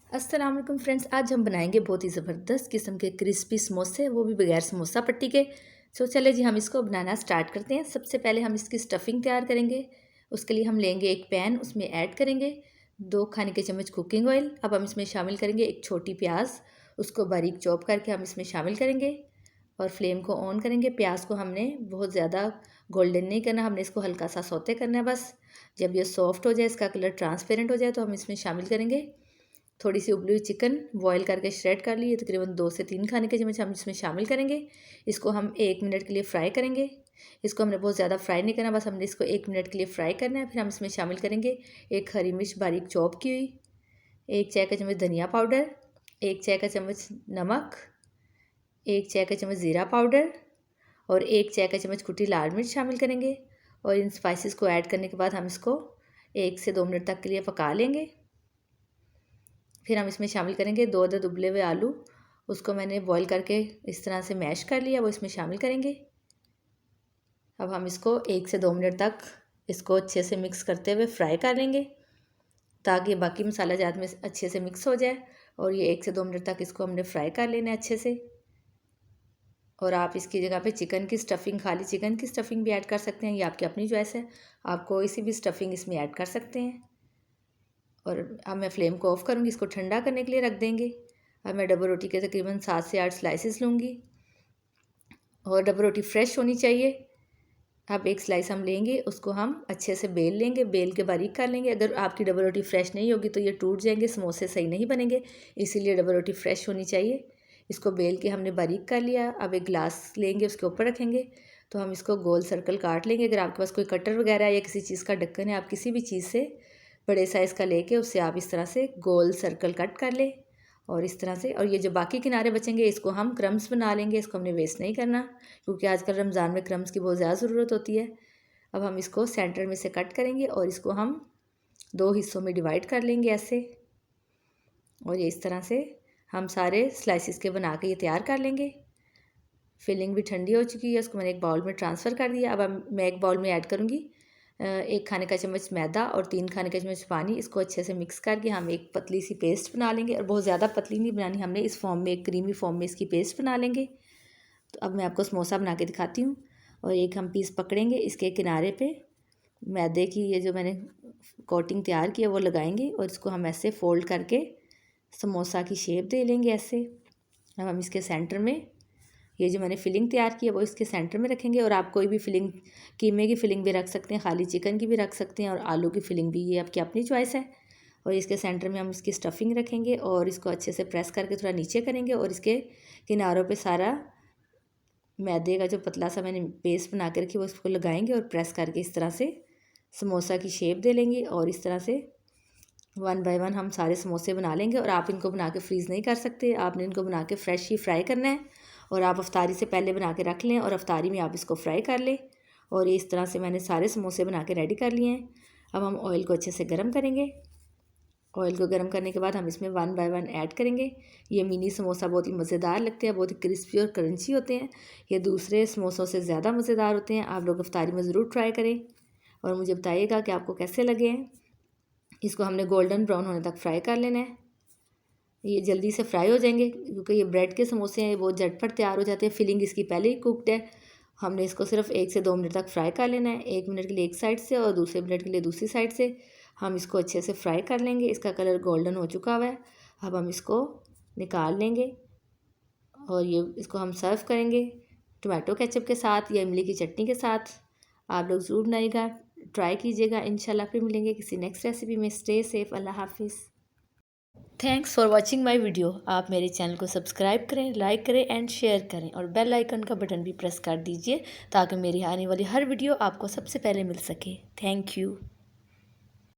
अस्सलाम वालेकुम फ्रेंड्स, आज हम बनाएंगे बहुत ही ज़बरदस्त किस्म के क्रिस्पी समोसे, वो भी बगैर समोसा पट्टी के। चलिए जी हम इसको बनाना स्टार्ट करते हैं। सबसे पहले हम इसकी स्टफ़िंग तैयार करेंगे। उसके लिए हम लेंगे एक पैन, उसमें ऐड करेंगे 2 खाने के चम्मच कुकिंग ऑयल। अब हम इसमें शामिल करेंगे एक छोटी प्याज, उसको बारीक चॉप करके हम इसमें शामिल करेंगे और फ्लेम को ऑन करेंगे। प्याज को हमने बहुत ज़्यादा गोल्डन नहीं करना, हमने इसको हल्का सा सौते करना है बस। जब ये सॉफ्ट हो जाए, इसका कलर ट्रांसपेरेंट हो जाए, तो हम इसमें शामिल करेंगे थोड़ी सी उबली हुई चिकन बॉईल करके श्रेड कर ली है, तकरीबन 2 से 3 खाने के चम्मच हम इसमें शामिल करेंगे। इसको हम 1 मिनट के लिए फ्राई करेंगे। इसको हमने बहुत ज़्यादा फ्राई नहीं करना, बस हमने इसको 1 मिनट के लिए फ्राई करना है। फिर हम इसमें शामिल करेंगे एक हरी मिर्च बारीक चॉप की हुई, 1 चाय का चम्मच धनिया पाउडर, 1 चाय का चम्मच नमक, 1 चाय का चम्मच ज़ीरा पाउडर और 1 चाय का चम्मच कुटी लाल मिर्च शामिल करेंगे। और इन स्पाइसेस को ऐड करने के बाद हम इसको 1 से 2 मिनट तक के लिए पका लेंगे। फिर हम इसमें शामिल करेंगे 2 अदद उबले हुए आलू, उसको मैंने बॉईल करके इस तरह से मैश कर लिया, वो इसमें शामिल करेंगे। अब हम इसको 1 से 2 मिनट तक इसको अच्छे से मिक्स करते हुए फ्राई कर लेंगे, ताकि बाकी मसाला जात में अच्छे से मिक्स हो जाए। और ये 1 से 2 मिनट तक इसको हमने फ्राई कर लेना है अच्छे से। और आप इसकी जगह पे चिकन की स्टफ़िंग, खाली चिकन की स्टफ़िंग भी ऐड कर सकते हैं, ये आपकी अपनी चॉइस है। आप कोई सी भी स्टफ़िंग इसमें ऐड कर सकते हैं। और अब मैं फ्लेम को ऑफ़ करूँगी, इसको ठंडा करने के लिए रख देंगे। अब मैं डबल रोटी के तकरीबन 7 से 8 स्लाइसेस लूँगी और डबल रोटी फ्रेश होनी चाहिए। अब एक स्लाइस हम लेंगे, उसको हम अच्छे से बेल लेंगे, बेल के बारीक कर लेंगे। अगर आपकी डबल रोटी फ्रेश नहीं होगी तो ये टूट जाएंगे, समोसे सही नहीं बनेंगे, इसीलिए डबल रोटी फ्रेश होनी चाहिए। इसको बेल के हमने बारीक कर लिया। अब एक ग्लास लेंगे, उसके ऊपर रखेंगे, तो हम इसको गोल सर्कल काट लेंगे। अगर आपके पास कोई कटर वगैरह या किसी चीज़ का ढक्कन है, आप किसी भी चीज़ से बड़े साइज़ का लेके उससे आप इस तरह से गोल सर्कल कट कर लें और इस तरह से। और ये जो बाकी किनारे बचेंगे, इसको हम क्रम्स बना लेंगे, इसको हमने वेस्ट नहीं करना, क्योंकि आजकल रमज़ान में क्रम्स की बहुत ज़्यादा ज़रूरत होती है। अब हम इसको सेंटर में से कट करेंगे और इसको हम 2 हिस्सों में डिवाइड कर लेंगे ऐसे। और ये इस तरह से हम सारे स्लाइसिस के बना के ये तैयार कर लेंगे। फिलिंग भी ठंडी हो चुकी है, उसको मैंने एक बाउल में ट्रांसफ़र कर दिया। अब मैं एक बाउल में ऐड करूँगी 1 खाने का चम्मच मैदा और 3 खाने का चम्मच पानी। इसको अच्छे से मिक्स करके हम एक पतली सी पेस्ट बना लेंगे, और बहुत ज़्यादा पतली नहीं बनानी हमने, इस फॉर्म में, एक क्रीमी फॉर्म में इसकी पेस्ट बना लेंगे। तो अब मैं आपको समोसा बना के दिखाती हूँ। और एक हम पीस पकड़ेंगे, इसके किनारे पे मैदे की ये जो मैंने कोटिंग तैयार की है वो लगाएंगे और इसको हम ऐसे फ़ोल्ड करके समोसा की शेप दे लेंगे ऐसे। अब हम इसके सेंटर में ये जो मैंने फ़िलिंग तैयार की है वो इसके सेंटर में रखेंगे। और आप कोई भी फ़िलिंग, कीमे की फ़िलिंग भी रख सकते हैं, खाली चिकन की भी रख सकते हैं, और आलू की फ़िलिंग भी, ये आपकी अपनी चॉइस है। और इसके सेंटर में हम इसकी स्टफ़िंग रखेंगे और इसको अच्छे से प्रेस करके थोड़ा नीचे करेंगे और इसके किनारों पे सारा मैदे का जो पतला सा मैंने पेस्ट बना के रखी वो इसको लगाएंगे और प्रेस करके इस तरह से समोसा की शेप दे लेंगे। और इस तरह से 1 बाय 1 हम सारे समोसे बना लेंगे। और आप इनको बना के फ्रीज़ नहीं कर सकते, आपने इनको बना के फ़्रेश ही फ्राई करना है। और आप अफ्तारी से पहले बना के रख लें और अफ्तारी में आप इसको फ्राई कर लें। और ये इस तरह से मैंने सारे समोसे बना के रेडी कर लिए हैं। अब हम ऑयल को अच्छे से गर्म करेंगे। ऑयल को गर्म करने के बाद हम इसमें 1 बाय 1 ऐड करेंगे। ये मिनी समोसा बहुत ही मज़ेदार लगते हैं, बहुत ही क्रिस्पी और क्रंची होते हैं। ये दूसरे समोसों से ज़्यादा मज़ेदार होते हैं। आप लोग अफ्तारी में ज़रूर ट्राई करें और मुझे बताइएगा कि आपको कैसे लगे हैं। इसको हमने गोल्डन ब्राउन होने तक फ्राई कर लेना है। ये जल्दी से फ्राई हो जाएंगे क्योंकि ये ब्रेड के समोसे हैं, ये बहुत झटपट तैयार हो जाते हैं। फिलिंग इसकी पहले ही कुकड है। हमने इसको सिर्फ 1 से 2 मिनट तक फ्राई कर लेना है, 1 मिनट के लिए एक साइड से और दूसरे मिनट के लिए दूसरी साइड से। हम इसको अच्छे से फ्राई कर लेंगे। इसका कलर गोल्डन हो चुका हुआ है। अब हम इसको निकाल लेंगे और ये इसको हम सर्व करेंगे टोमेटो केचप के साथ या इमली की चटनी के साथ। आप लोग ज़रूर बनाइएगा, ट्राई कीजिएगा। इंशाल्लाह फिर मिलेंगे किसी नेक्स्ट रेसिपी में। स्टे सेफ, अल्लाह हाफिज़। Thanks for watching my video. आप मेरे चैनल को सब्सक्राइब करें, लाइक करें एंड शेयर करें, और बेल आइकन का बटन भी प्रेस कर दीजिए ताकि मेरी आने वाली हर वीडियो आपको सबसे पहले मिल सके। Thank you.